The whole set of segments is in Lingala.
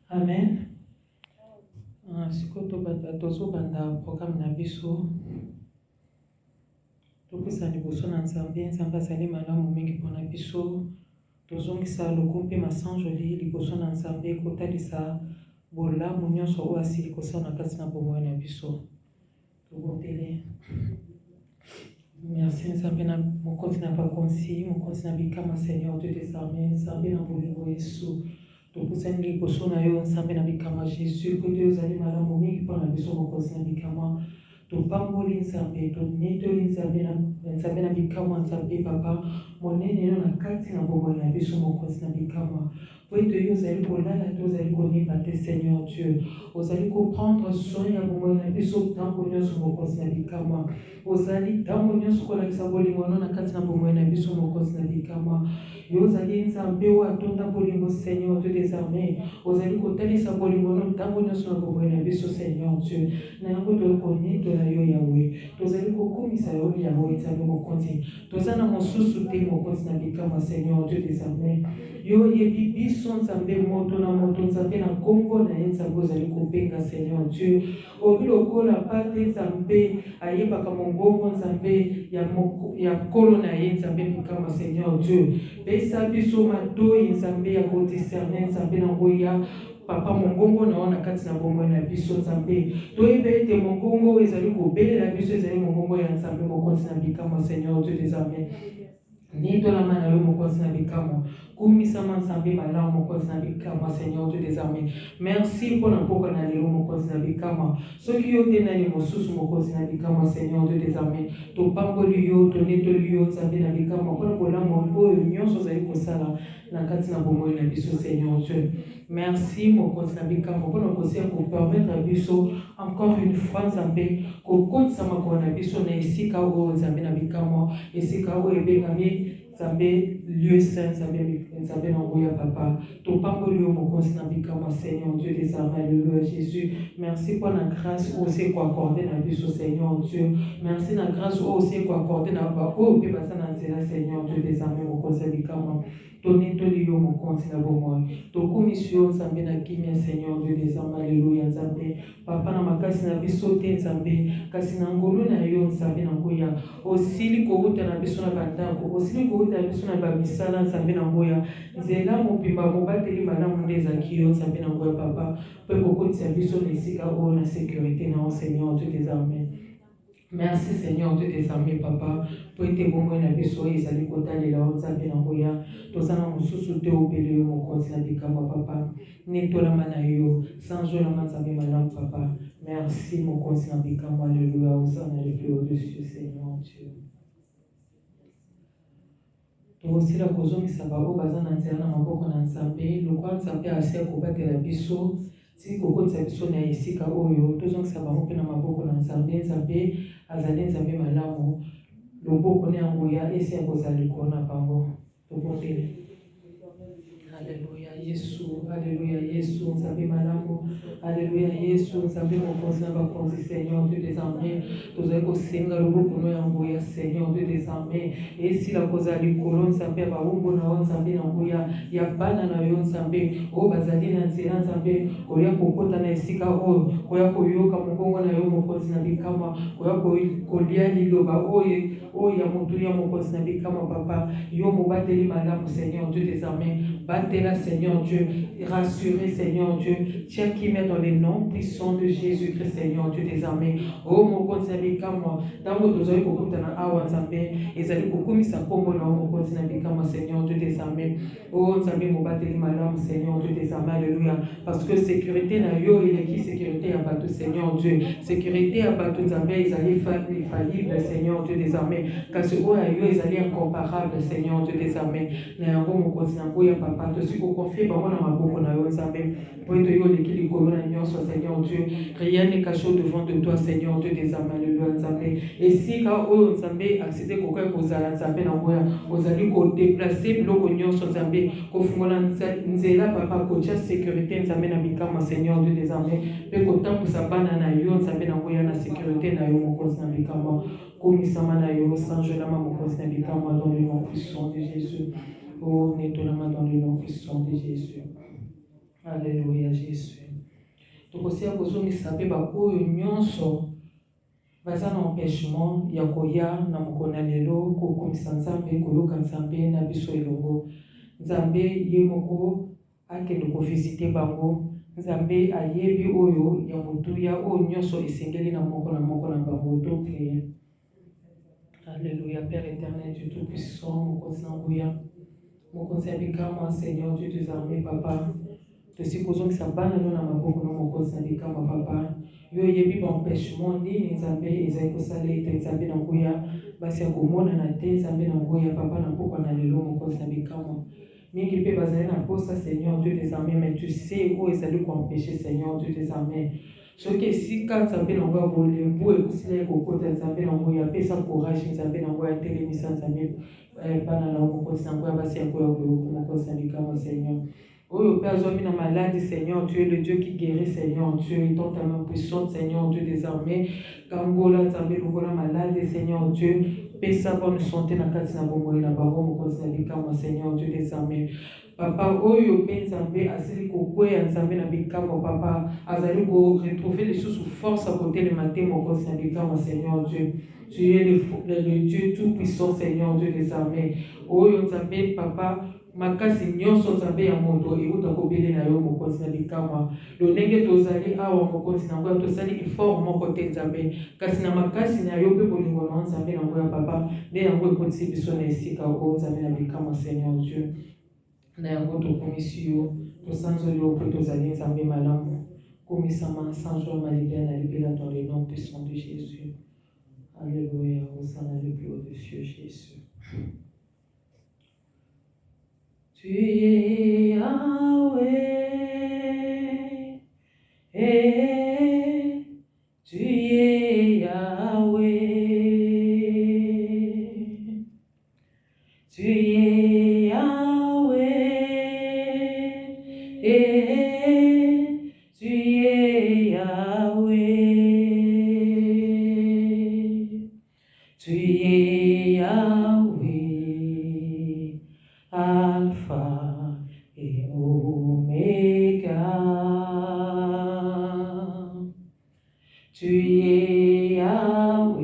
Amen. Sikoto tozobanda programme na biso topesa liboso na Nzambe azali malamu mingi mpona biso tozongisa lokumu mpe masanjoli liboso na Nzambe kotalisa bolamu nyonso oyo asili kosala na kati na bomoi na biso. Tobondele. Merci Nzambe na mokonzi na bakonzi, mokonzi na bikama Seigneur Dieu des armées, Nzambe na bolingo Yesu. Topusani liboso na yo Nzambe na bikama Jésus, kote ozali malamu mingi mpona biso mokonzi na bikama. Topamboli Nzambe, tonetoli Nzambe na bikama Nzambe papa, monene yo na kati na bomoi na biso mokonzi na bikama. Po ete yo ozali kolala te ozali konimba te Seigneur Dieu. Ozali koprendre soin ya bomoi na biso ntango nyonso mokonzi na bikama. Ozali ntango nyonso kolakisa bolingo na kati na bomoi na biso mokonzi na bikama. Yo ozali Nzambe oyo atonda bolingo Seigneur Dieu des armées. Ozali kotalisa bolingo ntango nyonso na bomoi na biso Seigneur Dieu. Na yango tokonitola yo Yahweh. Tozali kokumisa yo Yahweh Nzambe mokonzi. Tozana mosusu te mokonzi na bikama Seigneur Dieu des armées. Yo yebi biso Nzambe moto na moto Nzambe na Kongo na ye Nzambe ozali kobenga Seigneur Dieu. Obi lokola pate Nzambe ayebaka mongongo Nzambe ya kolo na ye Nzambe bikama Seigneur Dieu. Pesa biso matoi Nzambe ya kodiscerne Nzambe na ngoya papa mongongo na wana kati na bomoi na biso Nzambe. Toyeba ete mongongo ezali kobelela biso ezali mongongo ya Nzambe mokonzi na bikama Seigneur Dieu des armées. Nitolama na yo mokonzi na bikama. Kumisama Nzambe malamu mokonzi na bikama Seigneur Dieu des armées. Merci mpona mpoka na lelo mokonzi na bikama. Soki yo te nani mosusu mokonzi na bikama Seigneur Dieu des armées. Topamboli yo, tonetoli yo Nzambe na bikama. Mpona bolamu oyo nyonso ozali kosala na kati na bomoi na biso Seigneur Dieu. Merci mokonzi na bikama. Mpona kosia kopermettre biso encore une fois Nzambe kokotisa makolo na biso na esika oyo Nzambe na bikama. Esika oyo ebengami Nzambe lieu saint Nzambe na ngoya papa. Topamboli yo mokonzi na bikama Seigneur Dieu des armées. Alléluia Jésus. Merci pour la grâce aussi qu'on accorde na biso Seigneur Dieu. Merci la grâce aussi qu'on accorde na ba o pe basa na nzela Seigneur Dieu des armées mokonzi na bikama. Tonetoli yo mokonzi na bomoi. Tokumisio Nzambe na kimia Seigneur Dieu des armées. Alléluia Nzambe. Papa na makasi na biso te Nzambe. Kasi na ngolo na yo Nzambe na ngoya. Osili kouta na biso na bandako. Osili kouta na biso na bamisala Nzambe na ngoya. Nzela mopimba mobateli malamu nde ezalaki yo Nzambe na ngoya papa. Pe kokotisa biso na esika oyo na sécurité na Seigneur Dieu des armées. Merci Seigneur Dieu des armées papa. Pour être bon na biso ezali kotalela Nzambe na ngoya. Tozana mosusu te obele yo mokonzi na bikama papa. Netolama na yo sanjolama Nzambe malamu papa. Merci mokonzi na bikama. Alléluia. Hosanna au-dessus Seigneur Dieu. Tokosila kozongisa bango baza na nzela na maboko na Nzambe. Lokwa Nzambe asia kobatela biso. Si kokotisa biso na esika oyo tozongisa bango mpe na maboko na Nzambe. Nzambe azali Nzambe malamu. Loboko na yango ya esi ya kozali kona bango. Tobondele. Alléluia Yesu, Alléluia Yesu, Nzambe malamu, Alléluia Yesu, Nzambe mokonzi na bakonzi Seigneur Dieu des armées. Tozali kosenga loboko na yango ya Seigneur Dieu des armées. Esila kozali kolo Nzambe bawumbu na yo Nzambe na ngoya ya bana na yo Nzambe. O bazali na nzela Nzambe koya kokota na esika oyo koya koyoka mongongo na yo mokonzi na bikama koya kolia liloba oyo ya motu ya mokonzi na bikama papa. Yo mobateli malamu Seigneur Dieu des armées. Battez-la, Seigneur Dieu. Rassurez, Seigneur Dieu. Tiens qui met dans les noms puissants de Jésus-Christ, Seigneur Dieu des armées. Oh, mon continent, moi. Dans votre oeil, beaucoup de awa Nzambe. Et allez beaucoup mis sa combo dans mon continent, Seigneur Dieu des armées. Oh, Nzambe, mon battez madame, Seigneur Dieu des armées. Alléluia. Parce que sécurité n'a yo, il est qui sécurité à battu, Seigneur Dieu. Sécurité à battu, Nzambe, ils allaient infaillible, Seigneur Dieu des armées. Car ce mot à yo, ils allaient incomparable, Seigneur Dieu des armées. N'a mon continent, papa, te suis confié par moi dans ma bouche, na yo Nzambe. Pour être yo l'équilibre colonna nyonso Seigneur Dieu. Rien n'est caché devant de toi, Seigneur Dieu des armées. Alléluia Nzambe. Et si quand oh Nzambe accéder koka kozala Nzambe na ngoya, ozali ko déplacer biloko nyonso Nzambe, ko fungola nzela papa ko tia sécurité Nzambe na bikama Seigneur Dieu des armées. Pe ko tambusa bana na yo Nzambe na ngoya na sécurité na yo mokonzi na bikama. Komisama na yo sanjolama mokonzi na bikama dans le nom puissant de Jésus. Oh, nettoie-la dans le nom puissant de Jésus. Alléluia, Jésus. Tokosia kozongisa mpe bakoyo nyonso baza na empêchement ya koya na mokolo na lelo kokomisa Nzambe koyoka Nzambe na biso elongo. Nzambe ye moko akende kovisite bango. Nzambe ayebi oyo ya motuya oyo nyonso esengeli na moko na bango to prier. Alléluia, Père éternel, Dieu tout-puissant, mokonzi na nguya, mokonzi ya bikama, Seigneur Dieu des armées, Papa. Tosi kozongisa bana no na maboko na mokonzi na bikama, Papa. Yo yebi ba empêchement nini Nzambe ezali kosala ete Nzambe na nguya basi ya komona na te Nzambe na nguya, Papa, na pokwa na lelo mokonzi na bikama. Mingi pe bazali na posa, Seigneur Dieu des armées, mais tu sais où ezali koempêcher, Seigneur Dieu des armées. Soki esika Nzambe na nguya bolembu ekosila ekokota Nzambe na nguya apesa courage Nzambe na nguya atelemisa Nzambe bana na mokonzi na nguya basi ya koya mokonzi na bikama, Seigneur. Oh, Père, na maladie, Seigneur, tu es le Dieu qui guérit, Seigneur, tu es dans ta main puissante, Seigneur, Dieu des armées. Kangola, Nzambe, Lugola, malade, Seigneur, Dieu, paix sa bonne santé, na kati na bongo, na babo, mokonzi na bikama, Seigneur, Dieu des armées. Papa, oyo pe Nzambe asili kokweya Nzambe na bikama, Papa, azali ko retrouver les sous force à côté le matin, mokonzi na bikama, Seigneur, Dieu. Tu es le Dieu tout-puissant, Seigneur, Dieu des armées. Oyo Nzambe, Papa, makasi nyonso Nzambe ya moto euta kobele na yo mokonzi na bikama. Lolenge tozali awa mokonzi na ngoya tozali effort moko te Nzambe, kasi na makasi na yo mpe bolingo na Nzambe na ngoya Papa nde yango ekotisi biso na esika oyo Nzambe na bikama, Seigneur Dieu. Na yango tokomisi yo tosanzoli yo mpe tozali Nzambe malamu komisama sanjo ya malibia na libela dans le nom puissant de Jésus. Alléluia, Hosanna le plus haut des cieux, Jésus. Tu es Yahweh, tu es Yahweh, tu es Yahweh, tu es Yahweh, tu es Yahweh, Alpha et Omega. Tu es Yahweh,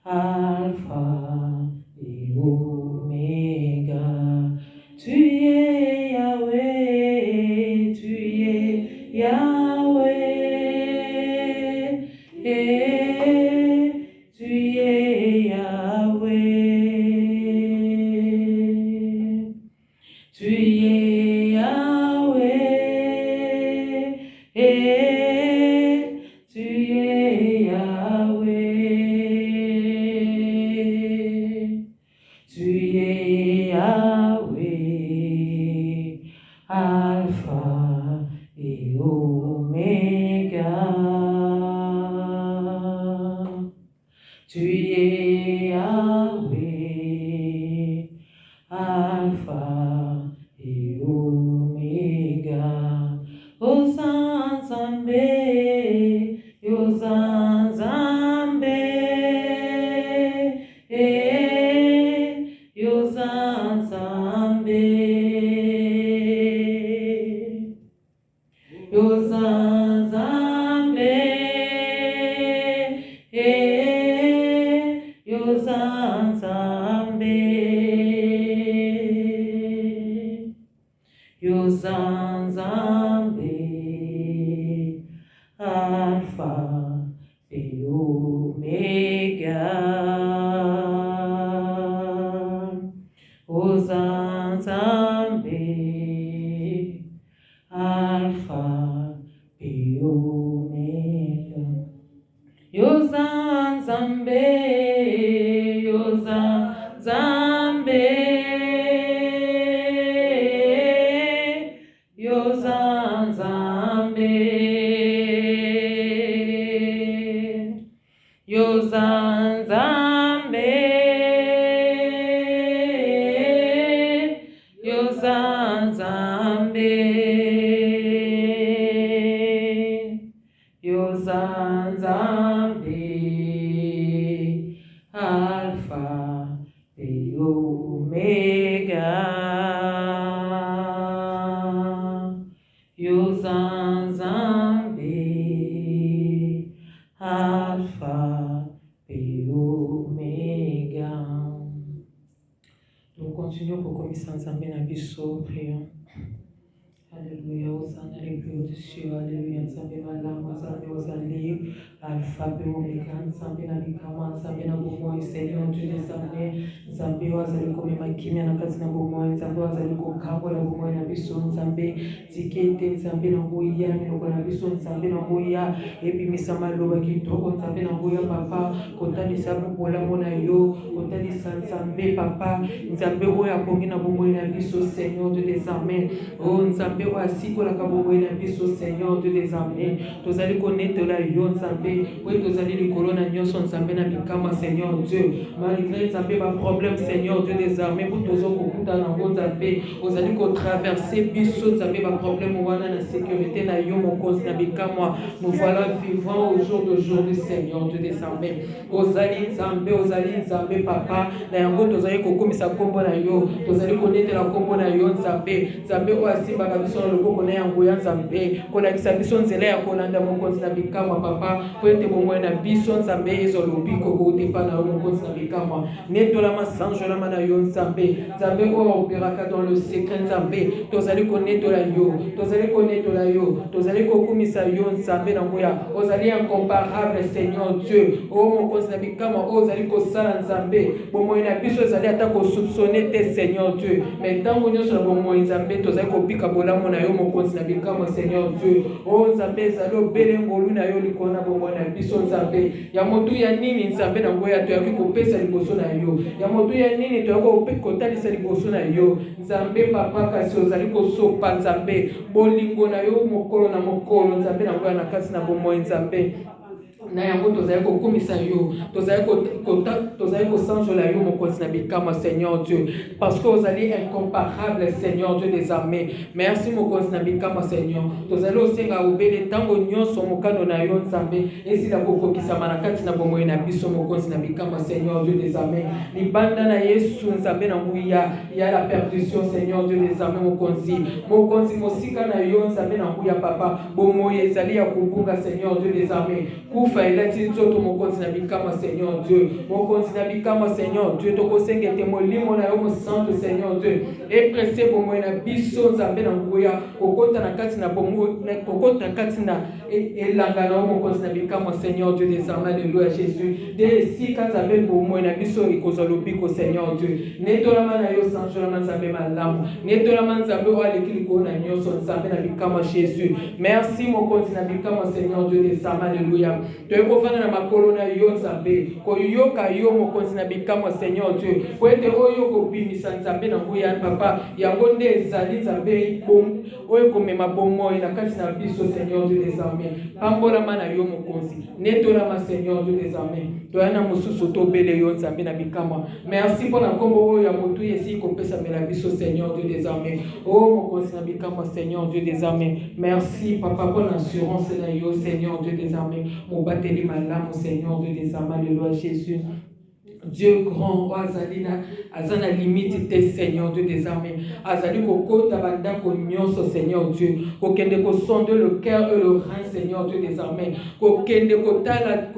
Alpha et Omega. Tu es Yahweh, tu es Yahweh, tu es Yahweh, tu es Yahweh, tu es Yahweh, tu es Yahweh, Alpha et Omega. Tu es Yahweh, Alpha et Omega. Hosanna Nzambe, Hosanna Nzambe, Hosanna Nzambe, Hosanna Nzambe, Hosanna Nzambe, Hosanna Nzambe, Alpha et Omega. Hosanna Nzambe, Alpha et Omega. Hosanna Nzambe, Hosanna Nzambe, Hosanna Nzambe, Hosanna Nzambe, Hosanna Nzambe, Hosanna Nzambe, Alpha et Omega. prions. Alléluia, Hosanna les plus au-dessus, Alléluia, Nzambe Malama, Nzambe Ozali, Alpha, Omega, Nzambe na Bikama, Nzambe na Bomoi, Seigneur Dieu des armées, Nzambe wazali komema kimia na kati na Bomoi, Nzambe wazali kokambo na Bomoi na biso, Nzambe zikete, Nzambe na Ngoya, miloko na biso, Nzambe na Ngoya, ebimisa maloba kitoko, Nzambe na Ngoya, Papa, kotalisa bubola mona yo, kotalisa Nzambe, Papa, Nzambe oyo abongi na Bomoi na biso, Seigneur Dieu des armées, oh Nzambe wasikola kabomoi na biso Seigneur Dieu des armées tozali connaître la yo Nzambe oui tozali likolo na nyonso Nzambe na bikama Seigneur Dieu malgré Nzambe ba problème Seigneur Dieu des armées pour tozo kokuta na ngo Nzambe ozali ko traverser biso Nzambe ba problème wana na sécurité na yo mokonzi na bikama nous voilà vivants au jour d'aujourd'hui Seigneur Dieu des armées ozali Nzambe papa na yango tozali kokomisa kombo na yo tozali connaître la kombo na yo Nzambe Simba biso na loboko na yango ya Nzambe kolakisa biso nzela ya kolanda mokonzi na bikamwa papa po ete bomoi na biso Nzambe ezolobi kokotepa na yo mokonzi na bikamwa netolama sanjolama na yo Nzambe Nzambe oyo operaka dans le secret Nzambe tozali konetola yo tozali kokumisa yo Nzambe na ngoya ozali incomparable Seigneur Dieu o mokonzi na bikamwa oyo ozali kosala Nzambe bomoi na biso ezali ata kosoupçonner te Seigneur Dieu mais ntango nyonso na bomoi Nzambe tozali kopika bolamu na yo mokonzi na bikama Seigneur Dieu o Nzambe ezali obele ngolu na yo likolo na bomoi na biso Nzambe ya motu ya nini Nzambe na ngoya toyaki kopesa liboso na yo ya motu ya nini toyaki kotalisa liboso na yo Nzambe papa kasi ozali kosopa Nzambe bolingo na yo mokolo na mokolo Nzambe na ngoya na kasi na bomoi Nzambe na yango tozali kokomisa yo tozali kosanjola yo mokonzi na bikama Seigneur Dieu parce que ozali incomparable Seigneur Dieu des armées merci mokonzi na bikama Seigneur tozali osenga obele ntango nyonso mokano na yo Nzambe esila kokokisama na kati na bomoi na biso mokonzi na bikama Seigneur Dieu des armées libanda na Yesu Nzambe na nguya ya la perdition Seigneur Dieu des armées mokonzi mosika na yo Nzambe na nguya papa bomoi ezali ya kubunga Seigneur Dieu des armées kufa elati nzoto mokonzi na bikama Seigneur Dieu mokonzi na bikama Seigneur Dieu tokosengete molimo na yo mosantu Seigneur Dieu epresse bomoi na biso Nzambe na nguya kokota na kati na bomoi kokota na kati na elanga na yo mokonzi na bikama Seigneur Dieu des armées alléluia Jésus de sika Nzambe bomoi na biso ikozala lobiko Seigneur Dieu netolama na yo sanjolama Nzambe malamu netolama Nzambe oyo aleki likolo na nyonso Nzambe na bikama Jésus merci mokonzi na bikama Seigneur Dieu des armées alléluia toyekofana na makolo na yo Nzambe koyoka yo mokonzi na bikama Seigneur Dieu po ete oyo kobimisa Nzambe na nguya papa yango nde ezali Nzambe oyo komema bomoi na kati na biso Seigneur Dieu des armées pambolama na yo mokonzi netolama Seigneur Dieu des armées toyana mosusu tobele yo Nzambe na bikama merci pour na kombo oyo ya motu yesi kopesa mela biso Seigneur Dieu des armées oh mokonzi na bikama Seigneur Dieu des armées merci papa pour l'assurance na yo Seigneur Dieu des armées mobateli malamu Seigneur Dieu des armées alléluia Jésus Dieu grand, azana limite te Seigneur Dieu des armées. Azali kokota bandako nyonso Seigneur Dieu. Kokende ko sonder le cœur et le rein Seigneur Dieu des armées. Kokende kotala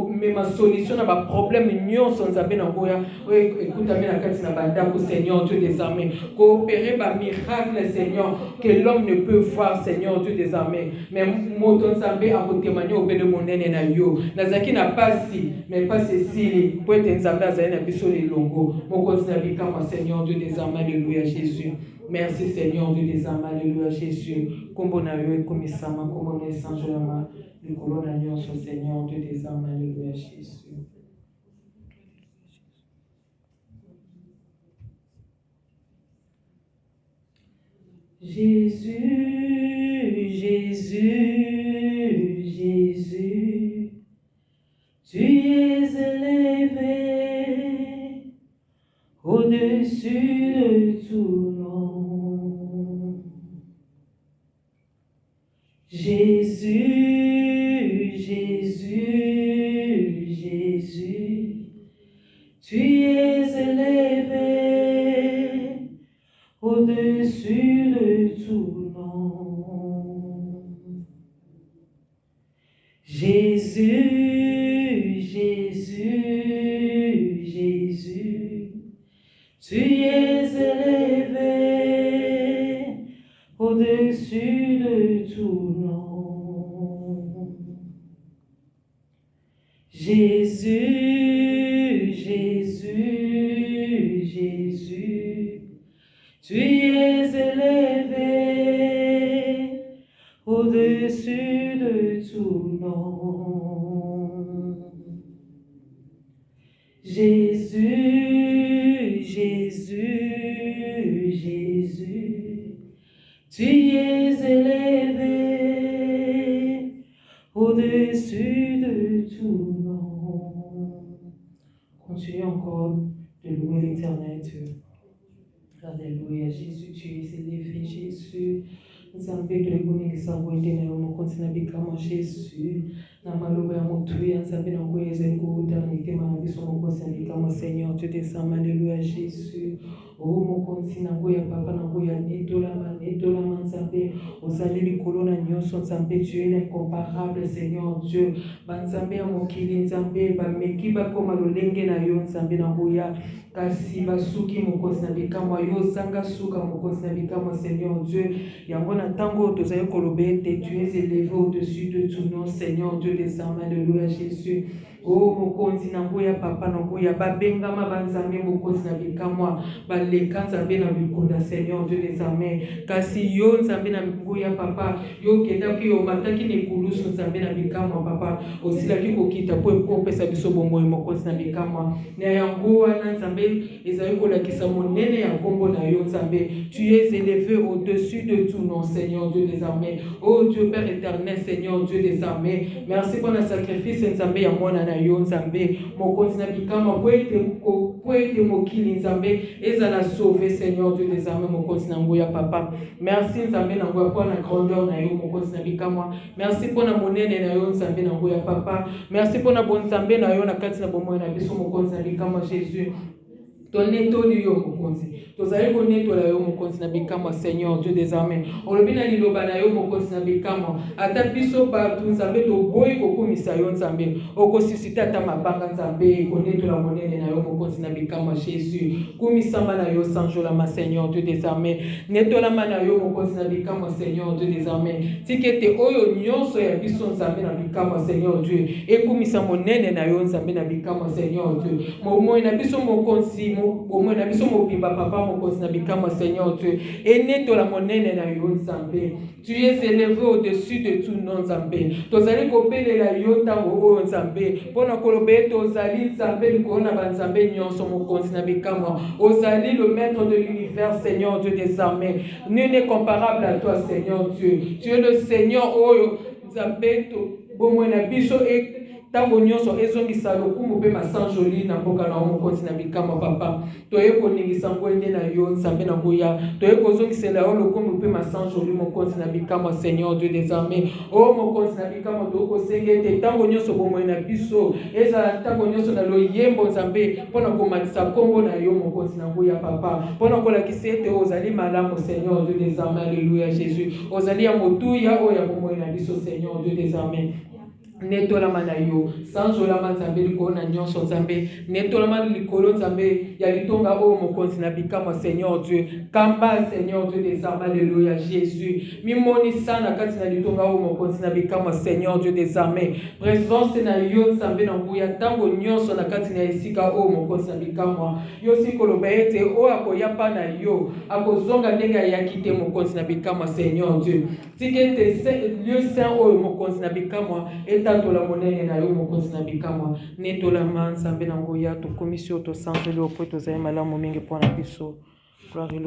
mema solution na ba problème nyonso Nzambe na ngoya. Écoute na kati na bandako Seigneur Dieu des armées. Coopérer ba miracle Seigneur que l'homme ne peut voir Seigneur Dieu des armées. Mais moto Nzambe a kotemanya obele monene na yo. Nazaki na pasi mais pas ceci pour être Nzambe azali na biso lelongo mokonzi na bikama Seigneur Dieu des armées alléluia Jésus merci Seigneur Dieu des armées alléluia Jésus kombo na yo ekomisama kombo na esanjolama likolo na nyonso Seigneur Dieu des armées alléluia Jésus Jésus Jésus Jésus tu es élevé au-dessus de tout nom. Jésus, Jésus, Jésus, tu es élevé au-dessus de tout nom. Jésus, Jésus, Jésus, tu es élevé au-dessus de tout nom. Jésus, Jésus, Jésus, tu es élevé au-dessus de tout nom. Jésus, Jésus, Jésus, tu es élevé au-dessus de tout nom. Continuez encore de louer l'Éternel Dieu. Alléluia, Jésus, tu es élevé, Jésus. Nzambe tulikuningiza ngwende nayo mokonzi na bikama Jésus na maloba ya motu ya nzambe na ngoye ezali kouta mitema na biso mokonzi na bikama Seigneur Dieu des armes. Alléluia, Jésus. Oh mokonzi na ngoya papa na ngoya netolama nzambe ozali likolo na nyonso nzambe. Tu es l'incomparable Seigneur Dieu. Banzambe ya mokili nzambe bameki bakoma lolenge na yo nzambe na ngoya kasi basuki mokonzi na bikama yo zanga suka mokonzi na bikama Seigneur Dieu. Yango na tango tozali kolobe te, tu es élevé au-dessus de tout nom Seigneur Dieu des armes. Alléluia, Jésus. Oh mokonzi na ngoya papa na ngoya babengama banzambe mokonzi na bikamwa baleka nzambe na bikonda Seigneur Dieu des armées. Kasi yo nzambe na ngoya papa yo kendaki yo mataki ne kulusu nzambe na bikamwa papa osilaki kokita po epopesa biso bomoi mokonzi na bikamwa na yango wana nzambe ezali kolakisa monene ya kombo na yo nzambe. Tu es élevé au-dessus de tout nom Seigneur Dieu des armées. Oh Dieu Père éternel Seigneur Dieu des armées, merci pour le sacrifice nzambe ya mwana na yo nzambe mokonzi na bikama po ete mokili nzambe ezala sauvé Seigneur Dieu des armées mokonzi na ngoya papa. Merci nzambe na ngoya pour la grandeur na yo mokonzi na bikama. Merci pour la monene na yo nzambe na ngoya papa. Merci pour la bonne nzambe na yo na kati na bomoi na biso mokonzi na bikama Jésus. Tonetoli yo mokonzi tozali konetola yo mokonzi na bikama Seigneur Dieu des armées. Olobi na liloba na yo mokonzi na bikama ata biso bato nzambe toboyi kokumisa yo nzambe okosisita ata mabanga nzambe konetola monene na yo mokonzi na bikama Jésus. Kumisama na yo sanjolama Seigneur Dieu des armées. Netolama na yo mokonzi na bikama Seigneur Dieu des armées. Tikete oyo nyonso ya biso nzambe na bikama Seigneur Dieu ekumisa monene na yo nzambe na bikama Seigneur Dieu. Momo na biso mokonzi bomoi na biso mobimba papa mokonzi na bikama Seigneur Dieu enetola monene na yo nzambe. Tu es élevé au-dessus de tout nom nzambe. Tozali kopelela yo ntango oyo nzambe mpona koloba ete ozali nzambe likolo na banzambe nyonso mokonzi na bikama. Ozali le maître de l'univers Seigneur Dieu des armées. Nul n'est comparable à toi Seigneur Dieu. Tu es le Seigneur oyo nzambe bomoi na biso tango nyonso ezongisa lokumu pe masanjoli na mboka na mokonzi na bikama papa. Toye koningisa ngwende na yo nzambe na ngoya. Toye kozongisela yo lokumu pe masanjoli mokonzi na bikama Seigneur Dieu des armées. Oh mokonzi na bikama to kosengete tango nyonso bomoi na biso ezala tango nyonso na loyembo nzambe mpona komatisa kombo na yo mokonzi na ngoya papa. Mpona kolakisa ete ozali malamu Seigneur Dieu des armées. Alléluia Jésus. Ozali ya motuya oyo ya bomoi na biso Seigneur Dieu des armées. Netolama na yo sanjolama nzambe likolo na nyonso nzambe. Netolama likolo nzambe ya litonga o mokonzi na bikama Seigneur Dieu. Kamba Seigneur Dieu des armées. Alléluia Jésus. Mimoni sana kati na litonga o mokonzi na bikama Seigneur Dieu des armées. Présence na yo nzambe na nguya tango nyonso na kati na esika o mokonzi na bikama. Yo sikoloba ete o akoyapa na yo akozonga ndenge ya kite mokonzi na bikama Seigneur Dieu. Tikete lieu saint o mokonzi na bikama tatola monene na yo mokonzi na bikama. Netola nzambe na ngoya to komisio to sanzelo po to zai malamu mingi pona biso. Gloire